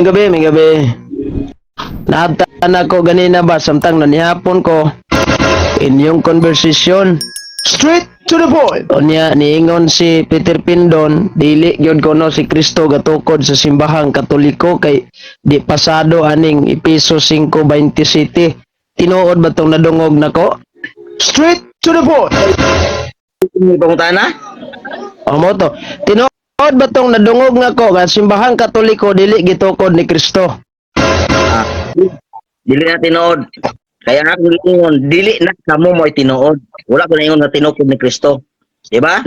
gabi, may gabi. Naabtan ako ganina ba, samtang nanihapon ko inyong conversation. Straight to the point. Unya, niingon si Peter Pindon, dili gyud kono si Kristo gatukod sa simbahang Katoliko kay di pasado aning Episo 5:27. Tinuod ba tong nadungog nako? Straight to the point. Pangutana? O mo to. Tinuod ba tong nadungog nako nga simbahang Katoliko dili gitukod ni Kristo? Dili na tinuod. Kaya ako giingon, dili na kamo mo'y tinuod. Wala ko na ingon na tinukod ni Kristo. Diba?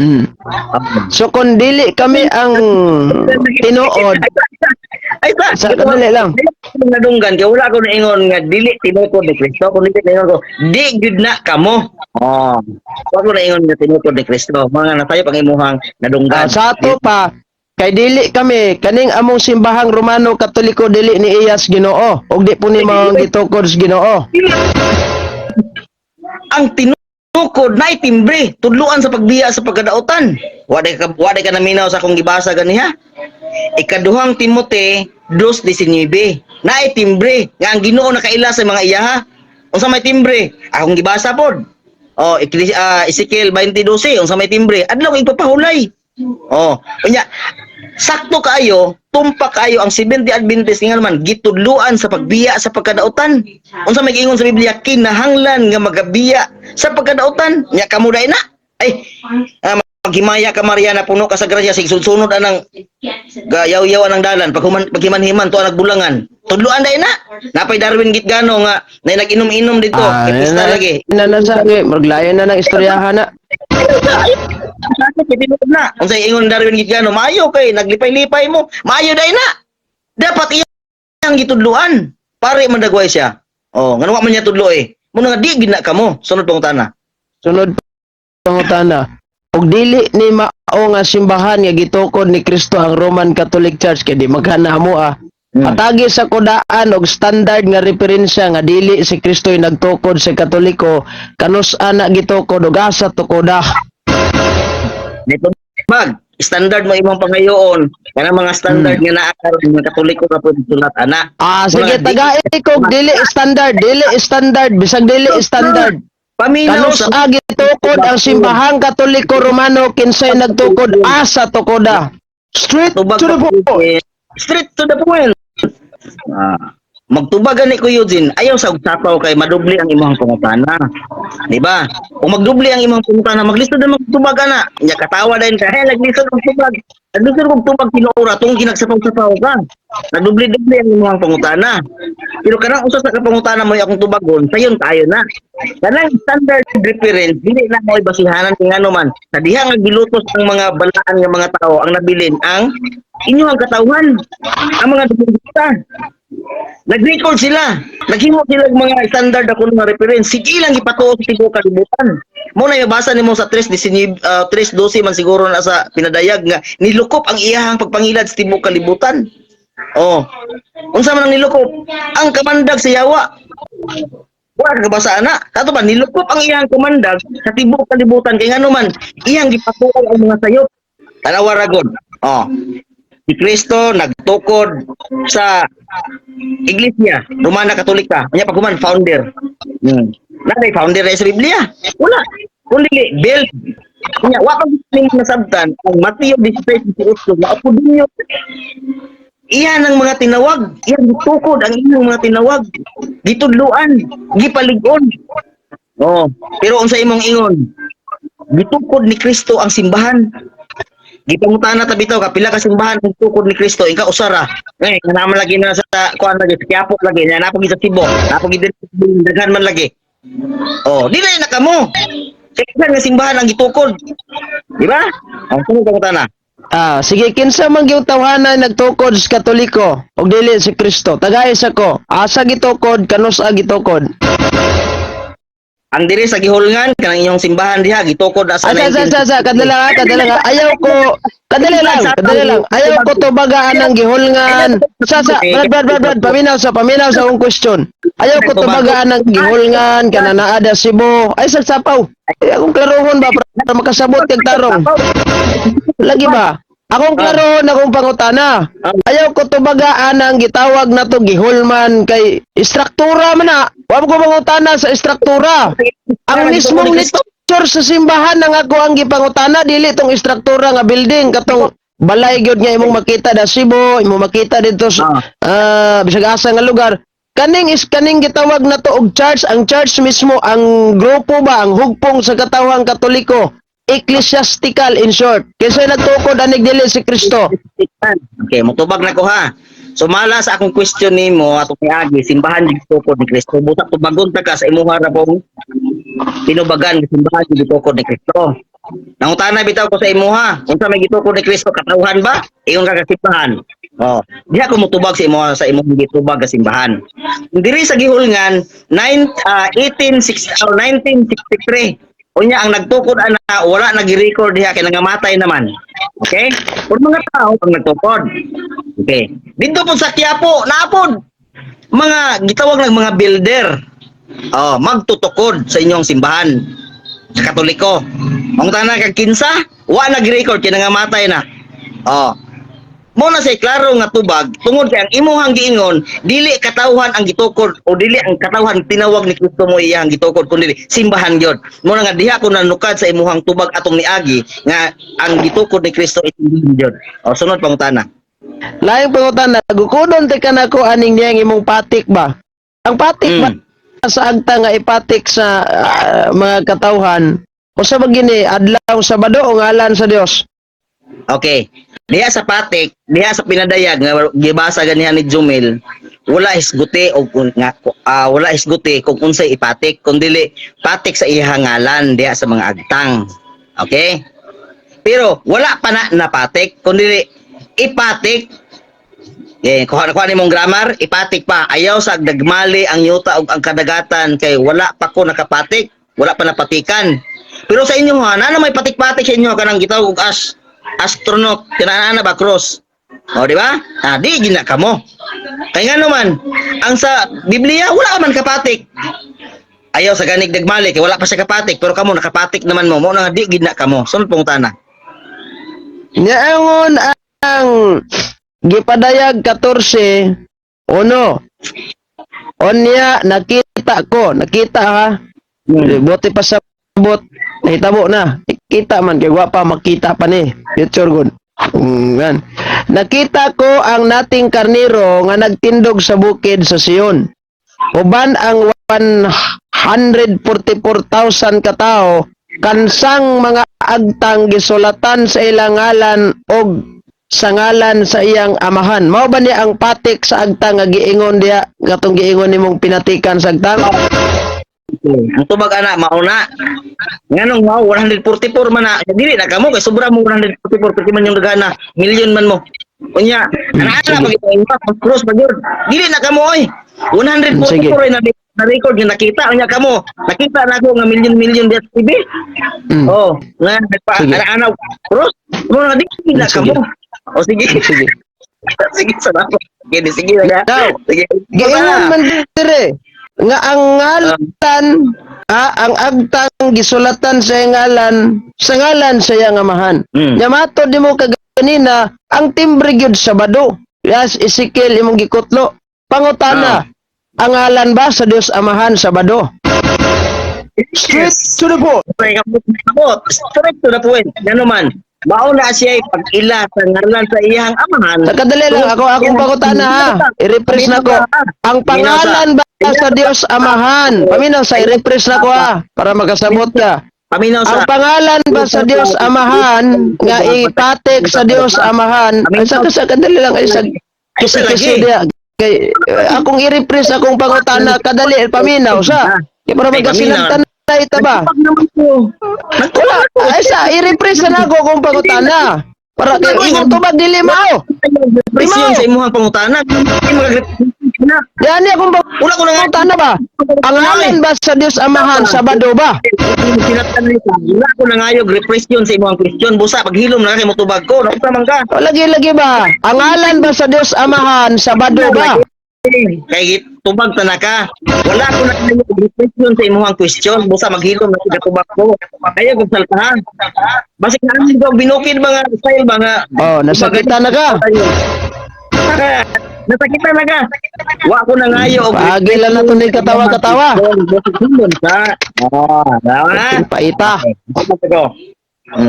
So kung dili kami ang tinuod, sa kadali lang. Nadunggan, kaya wala ko na ingon nga dili tinukod ni Kristo. Kung dili na ingon ko, di gud na kamo. Wala ko na ingon nga tinukod ni Kristo. Mga na tayo pangimuhang nadunggan. Sa ato pa, kay dili kami, kaning among simbahang Romano Katoliko dili ni Iyas Ginoo. Og di po ni mga gitukod sa Ginoo. Ang tinukod na timbre, tudluan sa pagbiya sa pagkadautan. Waday ka naminaw sa akong gibasa ganiha. Ikaduhang Timote 2:19. Na timbre nga ang Ginoo nakaila sa mga iyaha. Unsa may timbre? Akong gibasa pod. Ezekiel 20:12, unsa may timbre? Adlaw ipapahulay. Unya, sakto kaayo, tumpak kaayo ang 70 Adventist nga naman gitudluan sa pagbiya sa pagkadautan. Unsa may giingon sa Biblia, kinahanglan nga magabiya sa pagkadautan. Nya kamo dai na. Maghimaya ka Mariana, puno ka sa grasya, sig sunod anang gayaw-yaw anang dalan, paghiman-himan to nagbulangan. Tudluan dai na. Napay Darwin Gitgano nga nay nag-inom-inom dito, kipista lagi. Nanasagi, maglayo na ng istoryahan na. Na. Kung sa ingon Darwin Gitgano, maayo kay naglipay-lipay mo. Maayo dai na. Dapat iyang gitudluan. Pare mandagway siya. Ngano man niya tudlo eh. Muna nga di gina kamo. Sunod pangutana. Sunod pangutana. Og dili ni mao nga simbahan nga gitukod ni Kristo ang Roman Catholic Church kay di maghana mo Atagi sa kodaan og standard nga referensya nga dili si Kristo'y nagtukod sa Katoliko kanus ana gitukod og asa tukoda. Dito standard mo imong pangayoon kana mga standard nga naa karon ng Katoliko ra pud sulat ana. Sige tagay ko dili standard bisag dili standard. Paminaw kanus gitukod ang simbahang Katoliko Romano kinsay nagtukod asa tukoda. Straight to the point. Straight to the point. Magtubagan ni ko Eugene, ayaw sa usapaw kay madubli ang imong pangutana. Di ba? Kung magdubli ang imong pangutana, maglisod na magtubagan na. Nya katawa din ka, naglisod og tubag. Naglisod og tubag tinuora tong ginagsapaw-sapaw ka. Nagdubli-dubli ang imong pangutana. Pero kanang usa sa kapangutana mo akong tubagon, sayon tayo na. Kanang standard reference, dili na mo basihanan kung ano man. Sa diha nga gilutos ang mga balaan nga mga tao ang nabilin ang inyong katawhan, ang mga dugita. Nag-record sila. Naghimo sila ng mga standard ako nga reference. Sige lang ipatuo sa tibuok kalibutan. Mo na ibasa nimo sa 3:12 man siguro na sa pinadayag nga nilukop ang iyahang pagpangilad sa tibuok kalibutan. Unsa man ang nilukop? Ang kamandag sa yawa. Wala ka basa na. Kato ba nilukop ang iyang kamandag sa tibuok kalibutan kay ngano man iyang gipatuo ang mga sayop. Tanawa ra gud. Si Kristo nagtukod sa Iglesia Romana Katolika. Kanya pagkuman founder. Nanay founder sa Biblia. Wala. Kundi Bel. Kanya wa pa ning nasabtan ang Mateo 16:18 na apod ninyo. Iyan ang mga tinawag. Iyan gitukod ang inyong mga tinawag. Gitudluan, gipalig-on. Pero unsa imong ingon? Gitukod ni Kristo ang simbahan. Gipangutana ta bitaw kapila ka simbahan ang tukod ni Kristo ikaw usara. Kanama lagi na sa kuan lagi sa Quiapo lagi na napog sa Cebu. Napog daghan man lagi. Dili na kamo. Kaya nga simbahan ang gitukod. Di ba? Ang sunod pangutana. Sige kinsa man gyud tawhanan nagtukod sa Katoliko og dili si Kristo. Tagay sa ko. Asa gitukod kanus gitukod. Ang diri sa gihulngan kanang inyong simbahan diha gitukod asa kadala ayaw ko kadali lang ayaw ko tubagaan ang gihulngan brad paminaw sa akong question ayaw ko tubagaan ang gihulngan kana naa da Cebu ay sagsapaw akong klarohon ba para makasabot kag tarong lagi ba Akong klaro na akong pangutana. Ayaw ko tubagaan ang gitawag na to gihulman kay istruktura man na. Wa ko pangutana sa istruktura. Ang mismong nature sa simbahan nang ako ang gipangutana dili tong istruktura nga building katong balay gyud nga imong makita da Cebu, imong makita dito sa bisag asa nga lugar. Kaning gitawag na to og church, ang church mismo ang grupo ba ang hugpong sa katawhang Katoliko. Ecclesiastical in short. Kasi nagtukod anig dili si Kristo. Okay, mutubag na ko ha. Sumala sa akong question nimo ato miagi simbahan gitukod ni Kristo. Busak tubagon ta ka sa imuha ra pong tinubagan simbahan gitukod ni Kristo. Nangutana bitaw ko sa imuha, unsa may gitukod ni Kristo katawhan ba? Iyon ka simbahan. Oh, diha ko mutubag sa imuha sa imong gitubag ka simbahan. Diri sa gihulngan 1963 unya ang nagtukod ana wala nagi-record diha kay nangamatay naman. Okay? Kung mga tao ang nagtukod. Okay. Dito po sa Quiapo, naapod mga gitawag ng mga builder. Oh, magtutukod sa inyong simbahan sa Katoliko. Ang tanan kag kinsa, wa nagi-record kay nangamatay na. Oh. Mo na say klaro nga tubag tungod kay ang imuhang giingon dili katawhan ang gitukod o dili ang katawhan tinawag ni Kristo mo iyang gitukod kundi simbahan gyud. Mo na nga diha ko nanukad sa imuhang tubag atong niagi nga ang gitukod ni Kristo ay simbahan gyud. O sunod pangutana. Laing pangutana, gukudon te kanako aning niyang imong patik ba? Ang patik ba sa agta nga ipatik sa mga katawhan o sa bagini adlaw Sabado o ngalan sa Dios? Okay. Diha sa patik, diha sa pinadayag nga gibasa ganihan ni Jumel, wala hisguti o nga wala hisguti kung unsay ipatik kundi patik sa iyang ngalan diha sa mga agtang. Okay? Pero wala pa na napatik kundi ipatik. Kuha nimong grammar, ipatik pa. Ayaw sa dagmali ang yuta ug ang kadagatan kay wala pa ko nakapatik, wala pa napatikan. Pero sa inyo ha, na may patik-patik sa inyo kanang gitawag og astronaut, kinana ba cross? O di ba? Di gina kamo. Kay nga naman, ang sa Biblia wala ka man kapatik. Ayaw sa ganig dagmali kay wala pa siya kapatik pero kamo nakapatik naman mo. Mo na di gina kamo. Sunod pangutana. Nyaangon ang gipadayag 14 uno. Onya nakita ha. Buti pa sa bot nahitabo na. Kita man kay wa pa makita pa ni. Future good. Yan. Nakita ko ang nating karnero nga nagtindog sa bukid sa Sion. Uban ang 144,000 katao kansang mga agtang gisulatan sa ilang ngalan og sa ngalan sa iyang amahan. Mao ba niya ang patik sa agtang nga giingon diha katong giingon nimong pinatikan sa agtang? Ang tubag ana mauna. Nganong mao 144 man na. Dili na kamo kay sobra mo 144 pati man yung dagana. Million man mo. Unya, ana pag cross pa gyud. Dili na kamo oy. 144 ay na record nga nakita unya kamo. Nakita na ko nga million diya sa TV. Oh, nga ana cross. Mo na dili na kamo. O sige. Sige salamat. Sige na. Sige. Giingon man dire nga ang ngalan ang agtang gisulatan sa ngalan sa iyang amahan. Yamato di mo kaganina ang timbre gyud Sabado. Yes, Ezekiel imong gikutlo. Pangutana, ang ngalan ba sa Dios Amahan Sabado? Straight to the point. Straight to the point. Ngano man? Mao na siya pag-ila sa ngalan sa iyang amahan. Sa kadali lang akong pangutana ha. I-refresh na ko. Ang pangalan ba sa Dios Amahan? Paminaw sa i-refresh na ko ha para makasabot ka. Paminaw sa ang pangalan ba sa Dios Amahan nga ipatik sa Dios Amahan? Sa kadali lang isa kasi dia kay akong i-refresh akong pangutana kadali paminaw sa. Para magkasinabtan ita ba? Wala, ay sa i-refresh na ako kung pangutana. Para kay ingon to ba dili mao? Presyon sa imong pangutana. Yan niya kung pangutana ba? Pangalan ba sa Dios Amahan Sabado ba? Wala ko nangayog repression sa imong question. Busa paghilom na kay motubag ko. Nausa man ka. Lagi ba? Pangalan ba sa Dios Amahan Sabado ba? Kay tubag ta na ka. Wala ko na kayo question sa imong question, busa maghilom na sa tubag ko. Kaya kung saltahan. Basig na ko binukid mga style mga Oh, nasakitan na ka. Nasakita na ka. Wa ko na ngayo og Pagilan na to ni katawa-katawa. Hilom ka. Oh, dawa. Paita.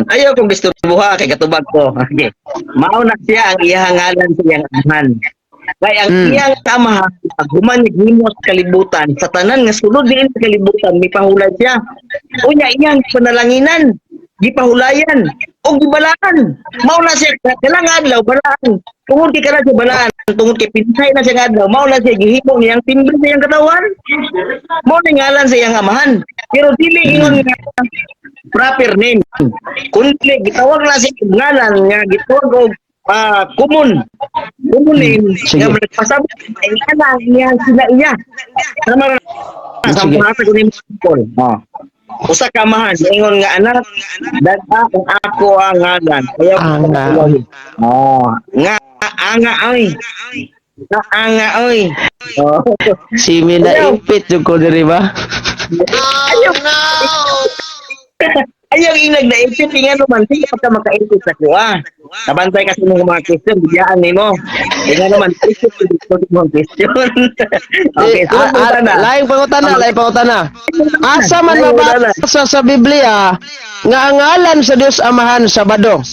Ayaw kong gusto buha kay katubag ko. Okay. Mauna siya ang iyang ngalan sa iyang amahan. Kay ang iyang amahan pag human himo sa kalibutan sa tanan nga sulod diin sa kalibutan mipahulay siya. Unya iyang panalanginan gipahulayan o gibalaan. Mauna siya kailangan adlaw balaan. Tungod kay kana siya balaan, tungod kay pinsay na siya adlaw, mauna siya gihimo niyang timbre sa iyang katawan. Mao ni ngalan sa iyang amahan. Pero dili ingon nga proper name. Kundi gitawag na siya og ngalan nga gitawag og common name Sige. nga nagpasabot ay kana niya sila iya. Tama ra. Sa Sige. mga ko ni Paul. Usa ka amahan ingon nga anak dagha kung ako ang ngalan. Kaya Anga. nga anga oy. Nga anga oy. Si Mina impit yung ko diri ba? Ayaw no. Ayaw inag na isip nga naman sige pa makaisip sa kuha. Nabantay kasi ng mga question bigyan nimo. Nga naman isip ko ng question. Okay, so laing pangutana. Asa man mabasa sa Biblia nga ang ngalan sa Dios Amahan Sabado?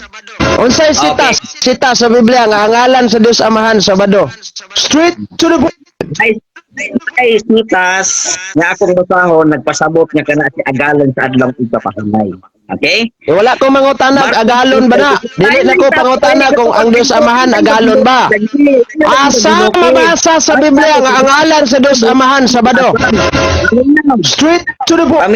Unsay sita sa Biblia nga ang ngalan sa Dios Amahan Sabado? Straight to the point. ay snitas nga akong basahon nagpasabot nga kana si agalan sa adlaw ipapahangay. Okay? Wala ko mangutana agalon ba na? Dili na ko pangutana kung ang Dios Amahan agalon ba? Asa mabasa sa Biblia nga ang ngalan sa Dios Amahan Sabado? Straight to the point.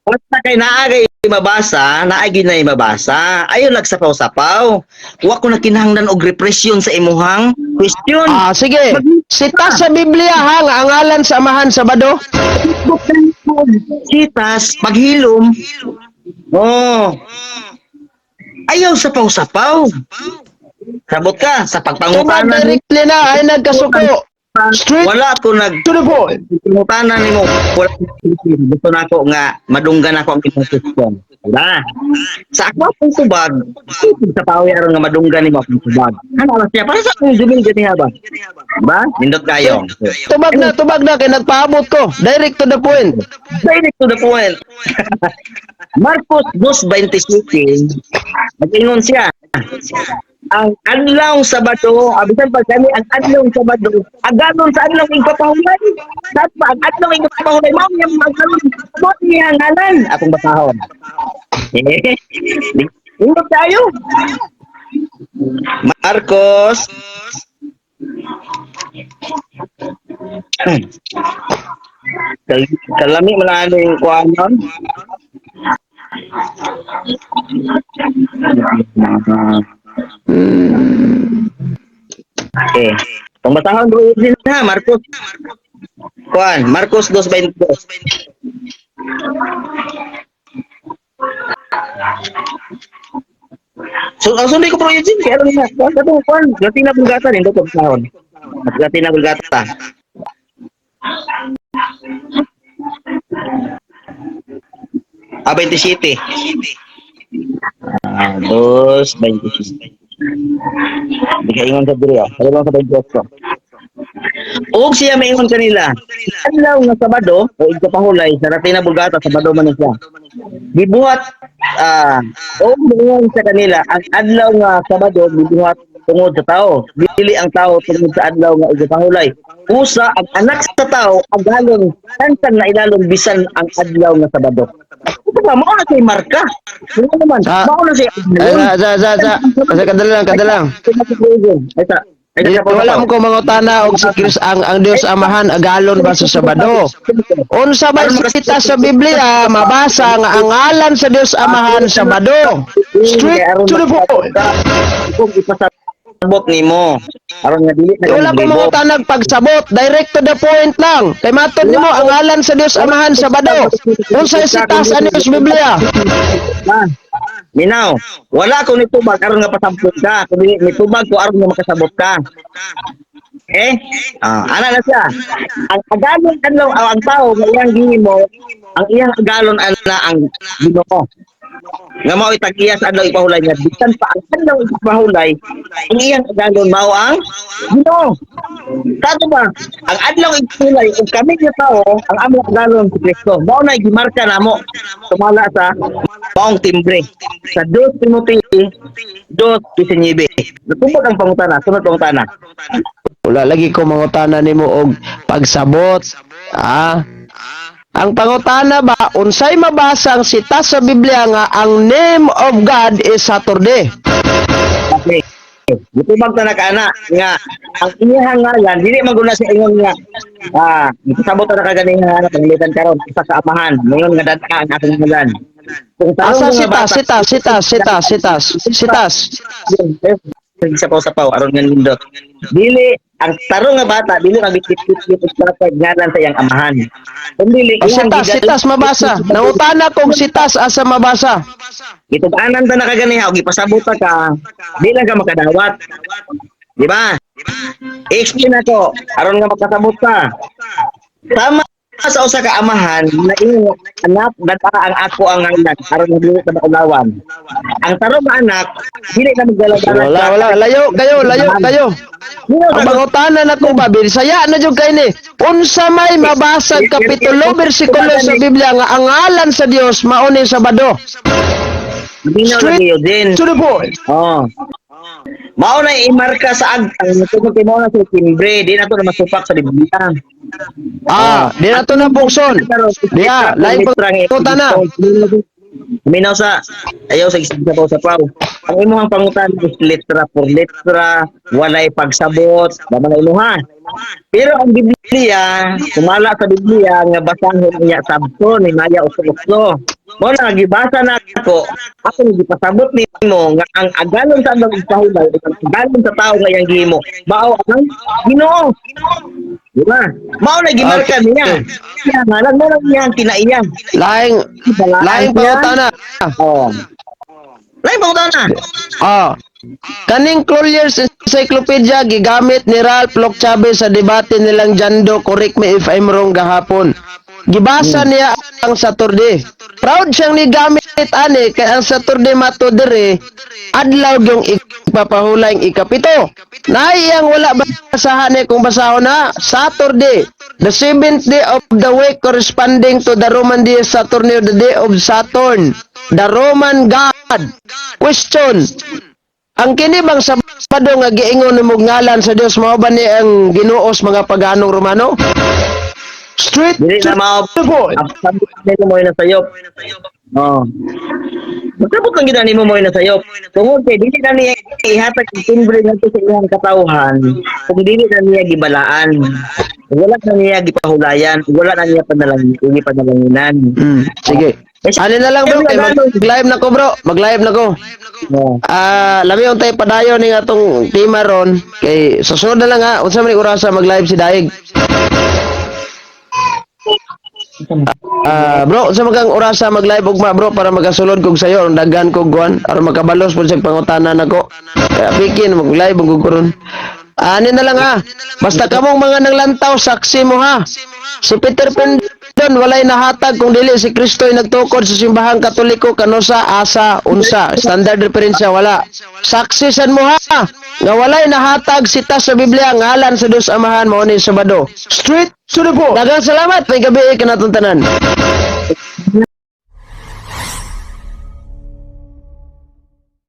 Basta kay naagay mabasa, naagi na mabasa. Ayon nagsapaw-sapaw. Wa ko na kinahanglan og repression sa imuhang question. Sige. Sita sa Biblia ha nga ang ngalan sa Amahan Sabado? Sitas, paghilom. Oh. Ayaw sapaw-sapaw. Sabot ka sa Tubag pagpangutanan ni directly na ay nagkasuko. Straight wala ko nag to the point. pangutanan nimo. Wala gusto na ko nga madunggan ako ang imong question. Wala. Sa ako akong subag, sa pawi aron nga madunggan nimo akong subag. Ano lang siya para sa akong dugin gani ba? Ba? Nindot kayo. Tubag na kay nagpaabot ko. Direct to the point. Direct to the point. Marcos 2:27 nag-ingon siya. Ang adlaw Sabado, abisan pa kami ang adlaw Sabado, aganon sa adlaw ipapahulay. Dapat pa ang adlaw ipapahulay mao yang maganon mo niya ngalan atong basahon. Ingot tayo. Marcos Kalami malano yung kuanon. Okay. Pambasahon bro din ha, Marcos. Kuan, Marcos 2:22. So, ang sunday ko bro yun, kaya ano na, kuan, Latina Bulgata din, doktor sahon. Latina Bulgata. Ah, 27. 2:27. Hindi ka ingon sa diri ah. Ano lang sa 28. Og siya maingon kanila. Adlaw nga Sabado, o igpapahulay sa Latina Bulgata Sabado man siya. Gibuhat og maingon sa kanila ang adlaw nga Sabado gibuhat tungod sa tao. Dili ang tao tungod sa adlaw nga igpapahulay. Usa ang anak sa tao agalon tantan na ilalong bisan ang adlaw nga Sabado. Ito ba, mao na siya marka. Ano naman, mao na siya. Kasi kadalang. Wala mo ko mangutana og si Chris ang Dios Amahan agalon ba sa Sabado? Unsa ba sita sa Biblia mabasa nga ang ngalan sa Dios Amahan Sabado? Straight to the point. Kung ipasabot nimo, aron nga dili na Wala ko mangutana pagsabot, direct to the point lang. Kay matod nimo ang ngalan sa Dios Amahan Sabado. Unsa sita sa Biblia? Minaw, wala ko nitubag aron nga pasabot ka. Kung nitubag ko aron nga makasabot ka. Ana na siya. Ang agalon adlaw ang tao nga iyang gihimo, ang iyang agalon ana ang Ginoo. Nga mao itag-iyas adlaw ipahulay nga bisan pa ang adlaw ipahulay, ang iyang agalon mao ang Ginoo. Kato ba? Ang adlaw ipahulay ug kami nga tao ang among agalon si Kristo. Mao na gimarka namo tumala sa maong timbre. Sa 2 Timothy 2:19. Natubag ang pangutana, sunod pangutana. Wala lagi ko mangutana nimo og pagsabot. Ang pangutana ba unsay mabasa ang sita sa Biblia nga ang name of God is Saturday? Okay. Gitubag ta na kana nga ang iyang ngalan dili maguna sa ingon nga sabot na kaganihan na panglitan karon isa ka amahan ngayon nga data ang atong ngalan. Kung Asa tanong mga sitas. Sapaw aron nga nindot. Dili ang tarong nga bata dili magbitit-bitit sa ngalan sa iyang amahan. Kundi O sitas mabasa. Nangutana kung sitas asa mabasa. Itug-anan ta na kaganiha og ipasabot ka di lang ka makadawat. Di ba? I-explain ako aron nga makasabot ka. Tama sa usa ka amahan na iyong anak data ang ako ang ngalan aron dili sa maulawan. Ang tarong nga anak dili na magdala-dala. Wala. Layo kayo. Ang pangutana na kung babil, saya na jud kay ni. Unsa may mabasag kapitulo bersikulo sa Biblia nga ang ngalan sa Dios mao ni Sabado. Binaw na kayo din. To the point. Mao na imarka sa agtang tungod kay mao na sa timbre, di na to na masupak sa Biblia. Di na to na bukson. Diya, lain pangutana. Minaw sa ayaw sa isip sa paw. Ang imong pangutan is letra por letra, walay pagsabot, daman iluha. Pero ang Biblia, sumala sa Biblia nga basahon niya sabto ni Maya uso-uso. Mo na gibasa na ako gipasabot nimo nga ang agalon sa among pahulay, ang agalon sa tao nga yang gihimo, mao ang Ginoo. Di ba? Mao na gimarka niya. Kaya ngalan mo lang yan kinaiyan. Laing pangutana. Lain pangutana. Kaning Collier's Encyclopedia gigamit ni Ralph Lok Chavez sa debate nilang Jando, correct me if I'm wrong gahapon. Gibasa niya ang Saturday. Proud siyang ni gamit ani kay ang Saturday mato dire adlaw yung ipapahulay ang ikapito. Naiyang wala basahan ni kung basahon na Saturday, the 7th day of the week corresponding to the Roman day Saturday, the day of Saturn, the Roman God. Question: ang kini bang Sabado nga giingon nimo ngalan sa Dios mao ba ni ang ginuos mga paganong Romano? Straight Dili to na mao the point. ang sabot nimo mo na sayop. Magkabot lang gid nimo mo na sayop. Tungod kay dili na niya ihatag ang timbre ngadto sa iyang katawhan, kung dili na niya gibalaan. Wala na niya gipahulayan, wala na niya panalanginan. Sige. Ano na lang bro, kay mag-live na ko bro. Mag-live na ko. Lami yung tayo padayon ni atong tema ron. Kay susunod na lang ha. Unsa man yung orasa mag-live si Daig. Bro, unsa man kang orasa mag-live ugma bro para magasulod kog sayo ang daghan kog kuan aron makabalos pud sa pangutana nako. Kaya pikin mag-live ug kuron. Ani na lang ha. Basta kamong mga nanglantaw saksi mo ha. Si Peter Pendon walay nahatag kung dili si Kristo'y nagtukod sa simbahang Katoliko kanosa asa unsa standard referensya wala. Saksisan mo ha nga walay nahatag sita sa Biblia ngalan sa Dios Amahan mao ni Sabado. Straight to the point. Daghang salamat may gabi kanatong tanan.